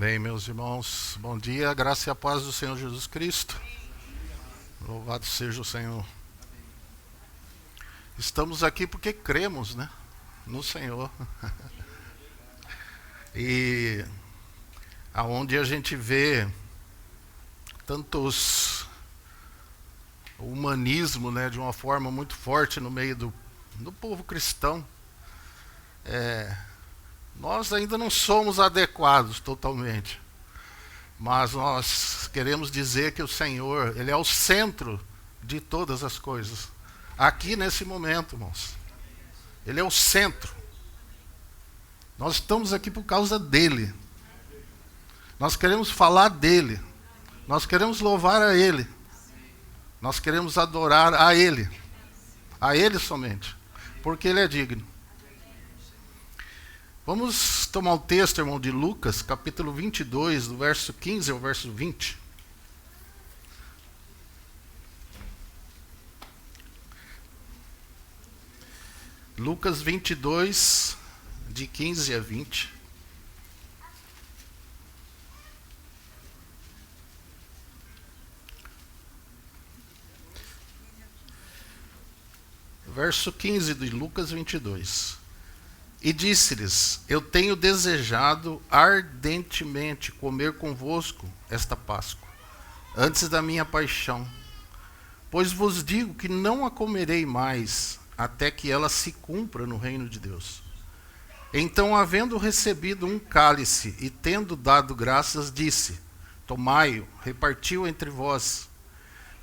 Amém, meus irmãos. Bom dia, graça e a paz do Senhor Jesus Cristo. Louvado seja o Senhor. Estamos aqui porque cremos, né, no Senhor. E aonde a gente vê tantos humanismo, né, de uma forma muito forte no meio do povo cristão. Nós ainda não somos adequados totalmente, mas nós queremos dizer que o Senhor, Ele é o centro de todas as coisas. Aqui nesse momento, irmãos, Ele é o centro. Nós estamos aqui por causa dEle. Nós queremos falar dEle. Nós queremos louvar a Ele. Nós queremos adorar a Ele. A Ele somente, porque Ele é digno. Vamos tomar o texto, irmão, de Lucas, capítulo 22, do verso 15 ao verso 20. Lucas 22, de 15 a 20. Verso 15 de Lucas 22. E disse-lhes: Eu tenho desejado ardentemente comer convosco esta Páscoa, antes da minha paixão. Pois vos digo que não a comerei mais, até que ela se cumpra no reino de Deus. Então, havendo recebido um cálice e tendo dado graças, disse: Tomai-o, repartiu entre vós.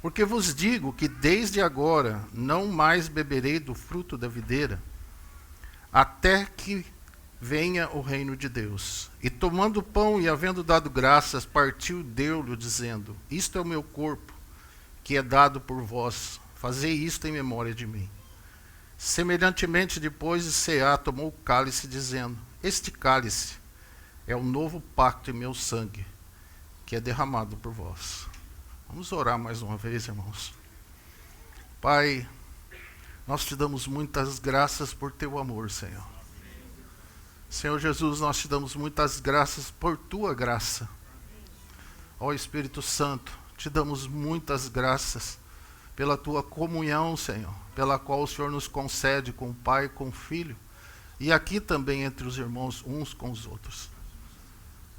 Porque vos digo que desde agora não mais beberei do fruto da videira, até que venha o reino de Deus. E tomando o pão e havendo dado graças, partiu e deu-lhe, dizendo: Isto é o meu corpo, que é dado por vós. Fazei isto em memória de mim. Semelhantemente, depois de cear, tomou o cálice, dizendo: Este cálice é o novo pacto em meu sangue, que é derramado por vós. Vamos orar mais uma vez, irmãos. Pai, nós te damos muitas graças por teu amor, Senhor. Senhor Jesus, nós te damos muitas graças por tua graça. Ó Espírito Santo, te damos muitas graças pela tua comunhão, Senhor, pela qual o Senhor nos concede com o Pai e com o Filho, e aqui também entre os irmãos uns com os outros.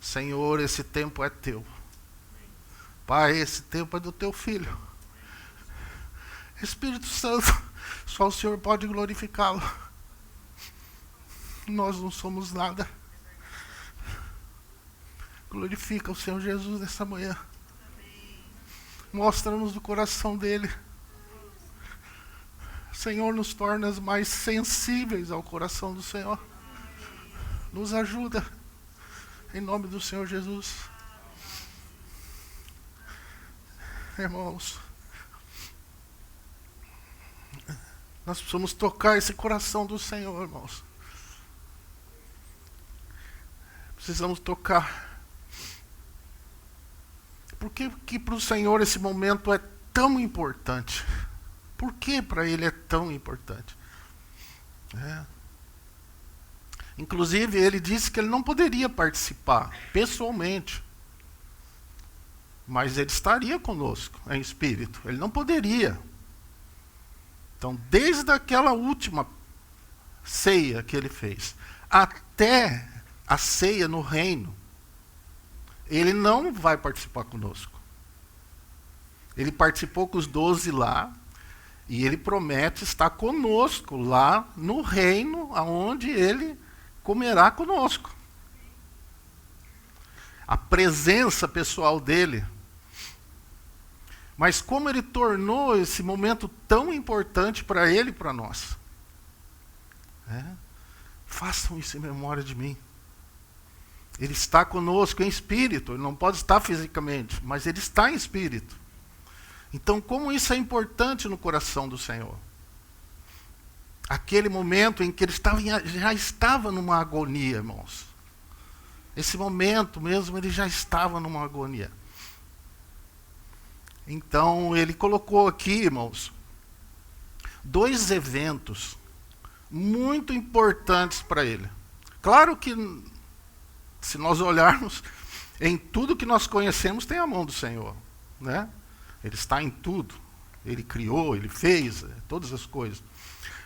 Senhor, esse tempo é teu. Pai, esse tempo é do teu Filho. Espírito Santo, só o Senhor pode glorificá-lo. Nós não somos nada. Glorifica o Senhor Jesus nessa manhã. Mostra-nos o coração dele. Senhor, nos torna mais sensíveis ao coração do Senhor. Nos ajuda. Em nome do Senhor Jesus. Irmãos, nós precisamos tocar esse coração do Senhor, irmãos. Precisamos tocar. Por que para o Senhor esse momento é tão importante? Por que para Ele é tão importante? Inclusive, Ele disse que Ele não poderia participar pessoalmente. Mas Ele estaria conosco em espírito. Ele não poderia. Então, desde aquela última ceia que Ele fez, até a ceia no reino, Ele não vai participar conosco. Ele participou com os 12 lá, e Ele promete estar conosco lá no reino, onde Ele comerá conosco. A presença pessoal dEle. Mas como Ele tornou esse momento tão importante para Ele e para nós. Façam isso em memória de mim. Ele está conosco em espírito. Ele não pode estar fisicamente, mas Ele está em espírito. Então, como isso é importante no coração do Senhor? Aquele momento em que Ele já estava numa agonia, irmãos. Esse momento mesmo, Ele já estava numa agonia. Então, Ele colocou aqui, irmãos, 2 eventos muito importantes para Ele. Claro que, se nós olharmos, Em tudo que nós conhecemos tem a mão do Senhor, né? Ele está em tudo. Ele criou, ele fez, todas as coisas.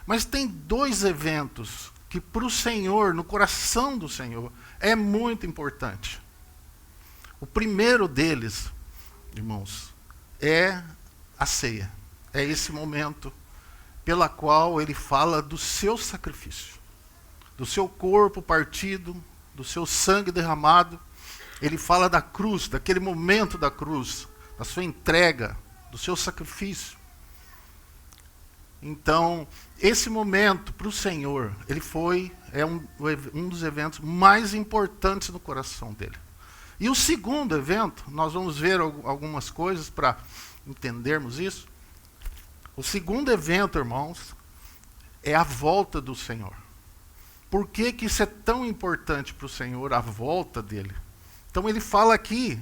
Mas tem dois eventos que para o Senhor, no coração do Senhor, é muito importante. O primeiro deles, irmãos, é a ceia. É esse momento pela qual ele fala do seu sacrifício, do seu corpo partido, do seu sangue derramado. Ele fala da cruz, daquele momento da cruz, da sua entrega, do seu sacrifício. Então, esse momento para o Senhor, é um dos eventos mais importantes no coração dele. E o segundo evento, nós vamos ver algumas coisas para entendermos isso. O segundo evento, irmãos, é a volta do Senhor. Por que que isso é tão importante para o Senhor, a volta dele? Então ele fala aqui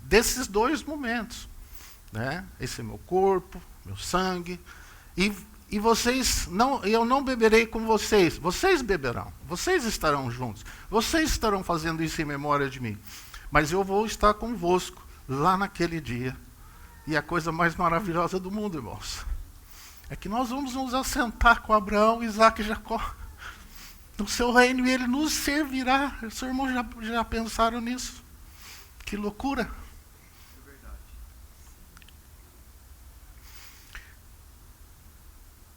desses dois momentos, né? Esse é meu corpo, meu sangue, e vocês eu não beberei com vocês, vocês beberão, vocês estarão juntos, vocês estarão fazendo isso em memória de mim, mas eu vou estar convosco lá naquele dia. E a coisa mais maravilhosa do mundo, irmãos, é que nós vamos nos assentar com Abraão, Isaac e Jacó no seu reino, e ele nos servirá. Os irmãos já pensaram nisso? Que loucura!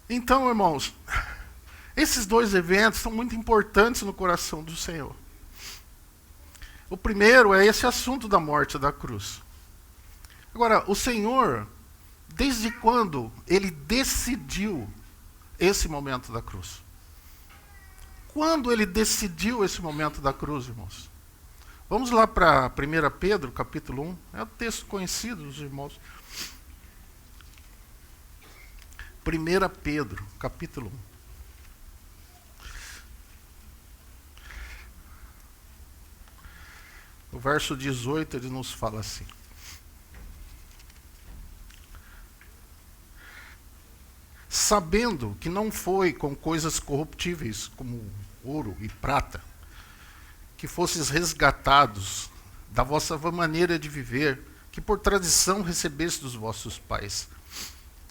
Então, irmãos, esses dois eventos são muito importantes no coração do Senhor. O primeiro é esse assunto da morte da cruz. Agora, o Senhor, desde quando ele decidiu esse momento da cruz? Quando ele decidiu esse momento da cruz, irmãos? Vamos lá para 1 Pedro, capítulo 1. É um texto conhecido dos irmãos. 1 Pedro, capítulo 1. O verso 18, ele nos fala assim. Sabendo que não foi com coisas corruptíveis, como ouro e prata, que fosses resgatados da vossa maneira de viver, que por tradição recebeste dos vossos pais,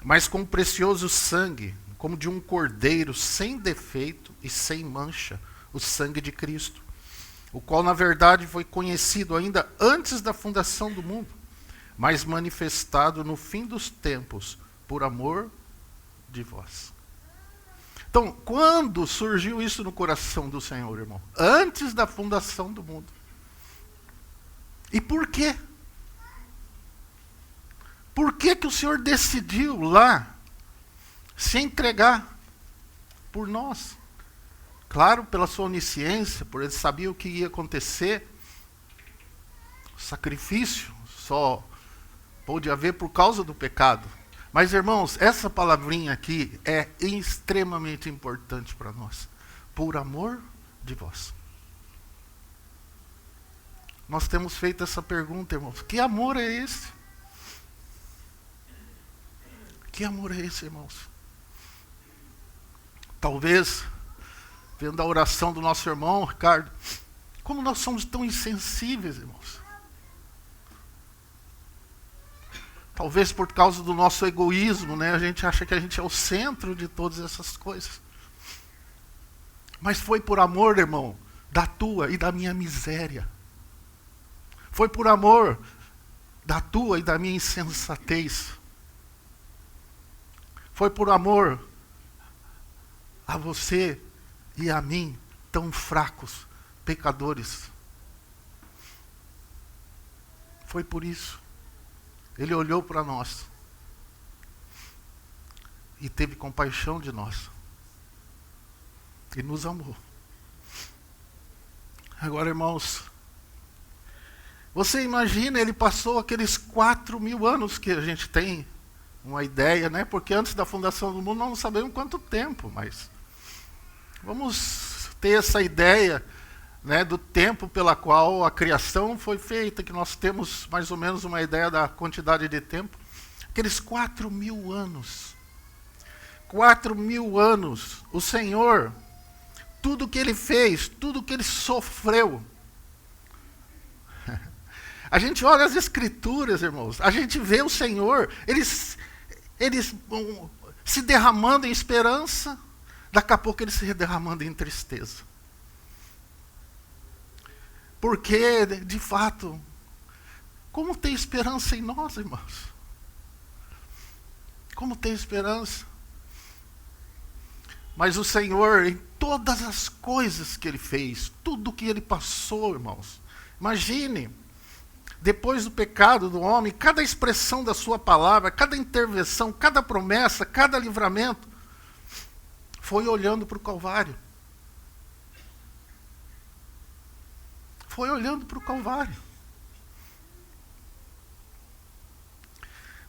mas com precioso sangue, como de um cordeiro sem defeito e sem mancha, o sangue de Cristo, o qual na verdade foi conhecido ainda antes da fundação do mundo, mas manifestado no fim dos tempos, por amor de vós. Então, quando surgiu isso no coração do Senhor, irmão? Antes da fundação do mundo. E por quê? Por que que o Senhor decidiu lá se entregar por nós? Claro, pela sua onisciência, por ele saber o que ia acontecer. O sacrifício só pôde haver por causa do pecado. Mas, irmãos, essa palavrinha aqui é extremamente importante para nós. Por amor de vós. Nós temos feito essa pergunta, irmãos. Que amor é esse? Que amor é esse, irmãos? Talvez, vendo a oração do nosso irmão, Ricardo, como nós somos tão insensíveis, irmãos. Talvez por causa do nosso egoísmo, né? A gente acha que a gente é o centro de todas essas coisas. Mas foi por amor, irmão, da tua e da minha miséria. Foi por amor da tua e da minha insensatez. Foi por amor a você e a mim, tão fracos, pecadores. Foi por isso. Ele olhou para nós e teve compaixão de nós e nos amou. Agora, irmãos, você imagina, ele passou aqueles 4.000 anos que a gente tem uma ideia, né? Porque antes da fundação do mundo nós não sabemos quanto tempo, mas vamos ter essa ideia, né, do tempo pela qual a criação foi feita, que nós temos mais ou menos uma ideia da quantidade de tempo. Aqueles 4.000 anos. 4.000 anos. O Senhor, tudo que ele fez, tudo que ele sofreu, A gente olha as Escrituras, irmãos, a gente vê o Senhor, eles se derramando em esperança, daqui a pouco eles se derramando em tristeza. Porque, de fato, como tem esperança em nós, irmãos? Como tem esperança? Mas o Senhor, em todas as coisas que Ele fez, tudo que Ele passou, irmãos, imagine, depois do pecado do homem, cada expressão da sua palavra, cada intervenção, cada promessa, cada livramento, foi olhando para o Calvário. Foi olhando para o Calvário.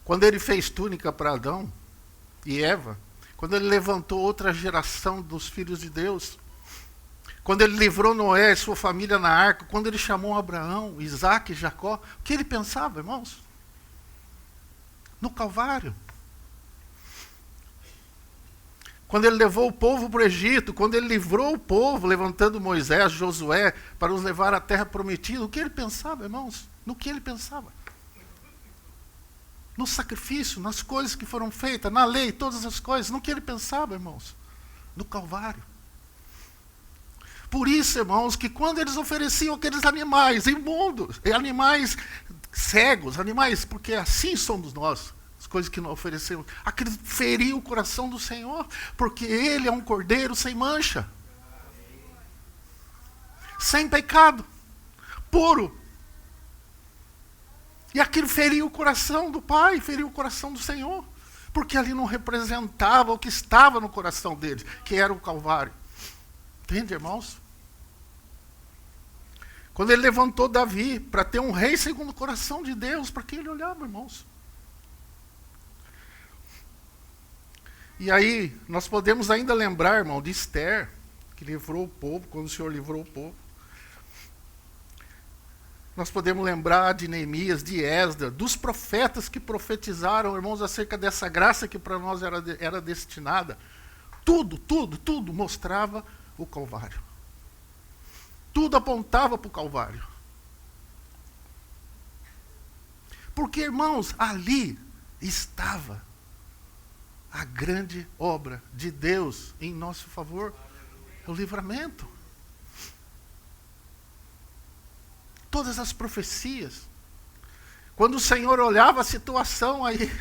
Quando Ele fez túnica para Adão e Eva, quando Ele levantou outra geração dos filhos de Deus, quando Ele livrou Noé e sua família na arca, quando Ele chamou Abraão, Isaac e Jacó, o que Ele pensava, irmãos? No Calvário. Quando Ele levou o povo para o Egito, quando Ele livrou o povo, levantando Moisés, Josué, para os levar à terra prometida, o que Ele pensava, irmãos? No que Ele pensava? No sacrifício, nas coisas que foram feitas, na lei, todas as coisas, no que Ele pensava, irmãos? No Calvário. Por isso, irmãos, que quando eles ofereciam aqueles animais imundos, animais cegos, animais, porque assim somos nós, as coisas que nós oferecemos, aquilo feria o coração do Senhor, porque Ele é um cordeiro sem mancha, sem pecado, puro. E aquilo feria o coração do Pai, feria o coração do Senhor, porque ali não representava o que estava no coração deles, que era o Calvário. Entende, irmãos? Quando Ele levantou Davi para ter um rei segundo o coração de Deus, para quem Ele olhava, irmãos? E aí, nós podemos ainda lembrar, irmão, de Esther, que livrou o povo, quando o Senhor livrou o povo. Nós podemos lembrar de Neemias, de Esdras, dos profetas que profetizaram, irmãos, acerca dessa graça que para nós era destinada. Tudo mostrava o Calvário. Tudo apontava para o Calvário. Porque, irmãos, ali estava a grande obra de Deus em nosso favor, o livramento. Todas as profecias. Quando o Senhor olhava a situação, aí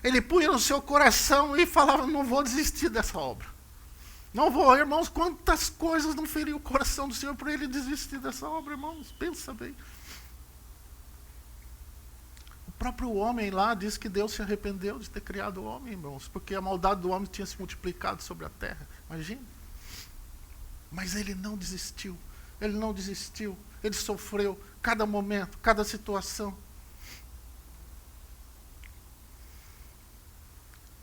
Ele punha no seu coração e falava, não vou desistir dessa obra. Não vou, irmãos, quantas coisas não feriu o coração do Senhor para Ele desistir dessa obra, irmãos? Pensa bem. O próprio homem lá diz que Deus se arrependeu de ter criado o homem, irmãos, porque a maldade do homem tinha se multiplicado sobre a terra. Imagina. Mas Ele não desistiu. Ele não desistiu. Ele sofreu cada momento, cada situação.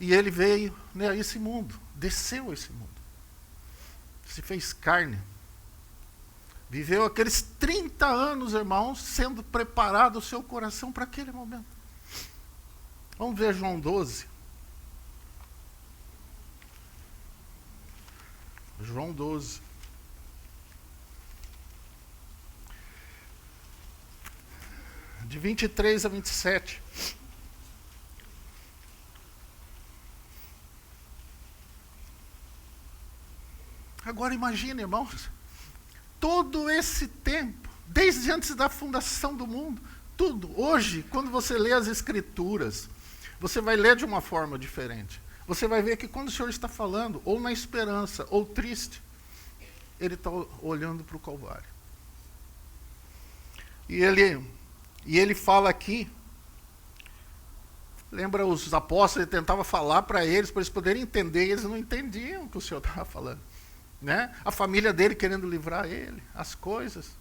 E Ele veio, né, a esse mundo, desceu a esse mundo. Se fez carne. Viveu aqueles 30 anos, irmãos, sendo preparado o seu coração para aquele momento. Vamos ver João 12. João 12. De 23 a 27. Agora imagine, irmãos, todo esse tempo, desde antes da fundação do mundo, tudo. Hoje, quando você lê as Escrituras, você vai ler de uma forma diferente. Você vai ver que quando o Senhor está falando, ou na esperança, ou triste, Ele está olhando para o Calvário. E ele fala aqui, lembra os apóstolos, ele tentava falar para eles poderem entender, e eles não entendiam o que o Senhor estava falando. Né? A família dele querendo livrar ele, as coisas.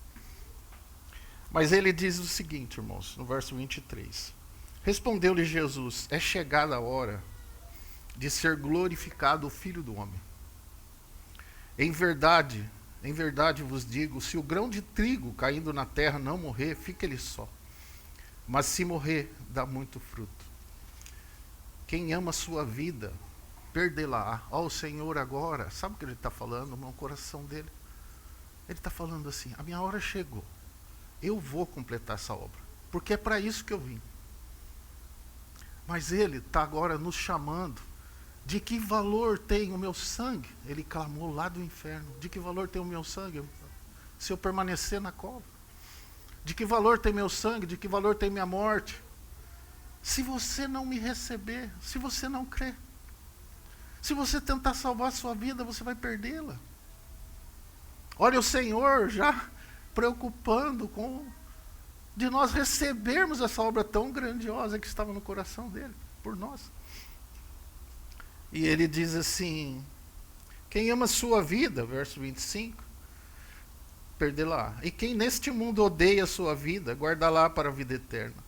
Mas ele diz o seguinte, irmãos, no verso 23. Respondeu-lhe Jesus, é chegada a hora de ser glorificado o Filho do Homem. Em verdade vos digo, se o grão de trigo caindo na terra não morrer, fica ele só. Mas se morrer, dá muito fruto. Quem ama a sua vida, perdê-la. Ó, o Senhor agora, sabe o que Ele está falando no coração dele? Ele está falando assim, a minha hora chegou. Eu vou completar essa obra. porque é para isso que eu vim. Mas ele está agora nos chamando. De que valor tem o meu sangue? Ele clamou lá do inferno. De que valor tem o meu sangue? Se eu permanecer na cova. De que valor tem meu sangue? De que valor tem minha morte? Se você não me receber, se você não crer. Se você tentar salvar a sua vida, você vai perdê-la. Olha o Senhor já preocupando de nós recebermos essa obra tão grandiosa que estava no coração dele, por nós. E ele diz assim, quem ama sua vida, verso 25, perdê-la. E quem neste mundo odeia a sua vida, guarda-la para a vida eterna.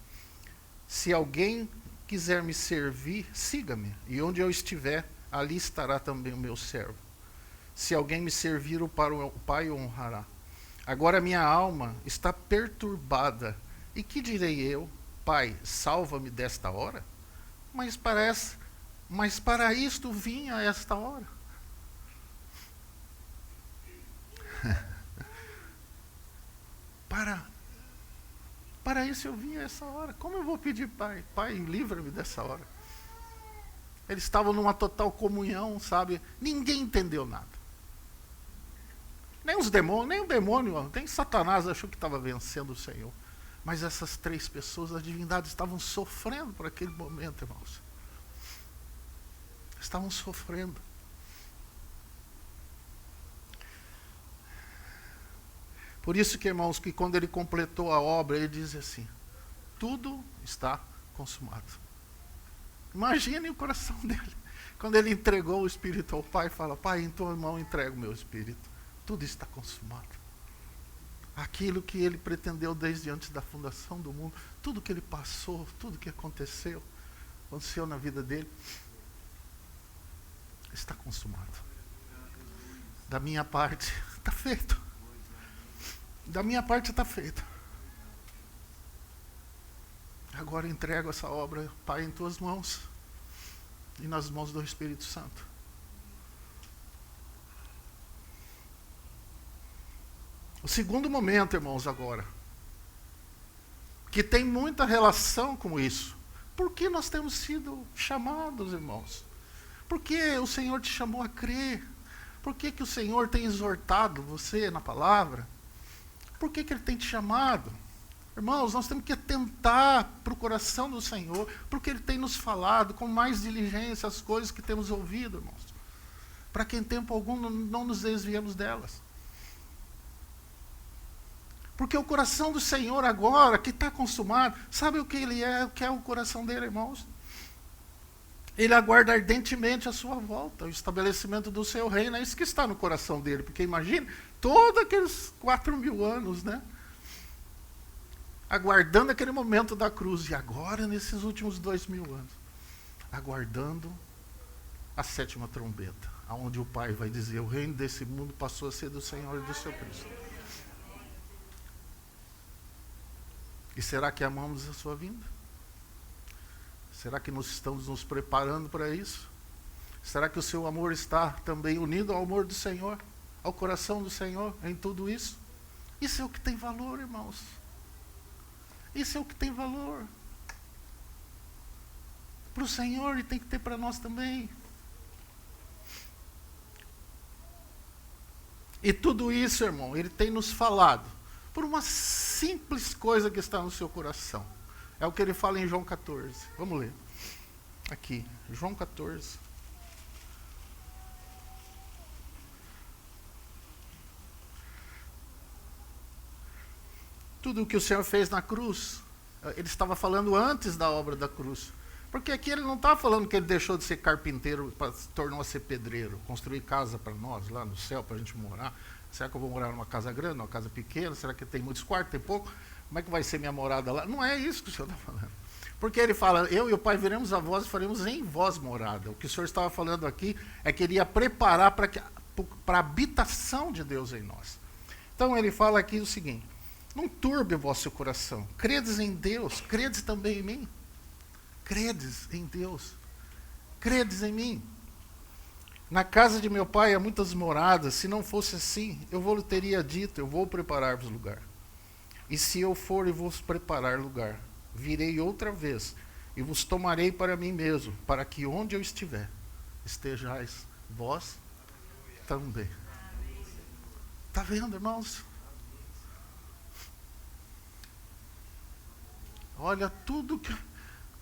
Se alguém quiser me servir, siga-me. E onde eu estiver, ali estará também o meu servo. Se alguém me servir, o Pai o honrará. Agora minha alma está perturbada. E que direi eu? Pai, salva-me desta hora? Mas para isto vim a esta hora. Para isso eu vim a essa hora. Como eu vou pedir, Pai? Pai, livra-me dessa hora. Eles estavam numa total comunhão, sabe? Ninguém entendeu nada. Nem os demônios, nem o demônio, nem Satanás achou que estava vencendo o Senhor. Mas essas três pessoas, as divindades, estavam sofrendo por aquele momento, irmãos. Estavam sofrendo. Por isso que, irmãos, que quando ele completou a obra, ele diz assim, tudo está consumado. Imaginem o coração dele. Quando ele entregou o Espírito ao Pai, fala, Pai, em tua mão entrego o meu Espírito. Tudo está consumado. Aquilo que ele pretendeu desde antes da fundação do mundo, tudo que ele passou, tudo que aconteceu na vida dele, está consumado. Da minha parte, está feito. Da minha parte está feito. Agora entrego essa obra, Pai, em tuas mãos e nas mãos do Espírito Santo. O segundo momento, irmãos, agora, que tem muita relação com isso. Por que nós temos sido chamados, irmãos? Por que o Senhor te chamou a crer? Por que o Senhor tem exortado você na palavra? Por que Ele tem te chamado? Irmãos, nós temos que atentar para o coração do Senhor, porque Ele tem nos falado com mais diligência as coisas que temos ouvido, irmãos. Para que em tempo algum não nos desviemos delas. Porque o coração do Senhor agora, que está consumado, sabe o que Ele é, o que é o coração dele, irmãos? Ele aguarda ardentemente a sua volta, o estabelecimento do seu reino, é isso que está no coração dele. Porque imagine, todos aqueles 4.000 anos, né? Aguardando aquele momento da cruz, e agora nesses últimos 2.000 anos, aguardando a 7ª trombeta, aonde o Pai vai dizer, o reino desse mundo passou a ser do Senhor e do seu Cristo. E será que amamos a sua vinda? Será que nós estamos nos preparando para isso? Será que o seu amor está também unido ao amor do Senhor, ao coração do Senhor, em tudo isso? Isso é o que tem valor, irmãos. Isso é o que tem valor. Para o Senhor e tem que ter para nós também. E tudo isso, irmão, Ele tem nos falado por uma simples coisa que está no seu coração. É o que Ele fala em João 14. Vamos ler. Aqui, João 14. Tudo o que o Senhor fez na cruz, Ele estava falando antes da obra da cruz. Porque aqui Ele não está falando que Ele deixou de ser carpinteiro para se tornar a ser pedreiro, construir casa para nós, lá no céu, para a gente morar. Será que eu vou morar numa casa grande, numa casa pequena? Será que tem muitos quartos, tem pouco? Como é que vai ser minha morada lá? Não é isso que o Senhor está falando. Porque Ele fala, eu e o Pai viremos a vós e faremos em vós morada. O que o Senhor estava falando aqui é que Ele ia preparar para a habitação de Deus em nós. Então Ele fala aqui o seguinte, não turbe o vosso coração, credes em Deus, credes também em mim. Credes em Deus, credes em mim. Na casa de meu Pai há muitas moradas, se não fosse assim, eu vou lhe teria dito, eu vou preparar-vos lugar. E se eu for e vos preparar lugar, virei outra vez e vos tomarei para mim mesmo, para que onde eu estiver, estejais vós também. Está vendo, irmãos? Olha, tudo que,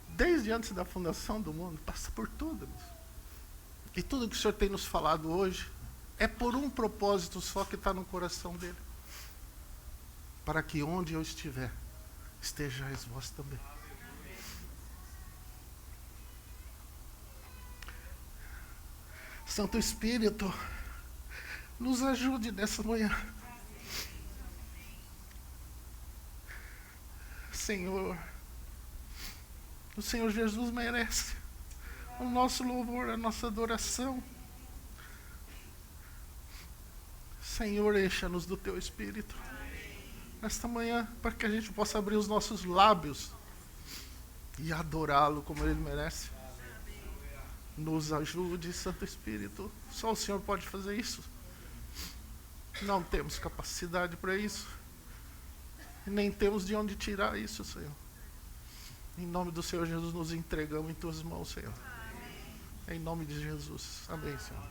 desde antes da fundação do mundo, passa por tudo, irmãos. E tudo que o Senhor tem nos falado hoje é por um propósito só que está no coração dele. Para que onde eu estiver, estejais vós também. Santo Espírito, nos ajude nessa manhã. Senhor, o Senhor Jesus merece o nosso louvor, a nossa adoração. Senhor, encha-nos do Teu Espírito nesta manhã, para que a gente possa abrir os nossos lábios e adorá-lo como Ele merece. Nos ajude, Santo Espírito. Só o Senhor pode fazer isso. Não temos capacidade para isso. Nem temos de onde tirar isso, Senhor. Em nome do Senhor Jesus, nos entregamos em Tuas mãos, Senhor. Em nome de Jesus. Amém, Senhor.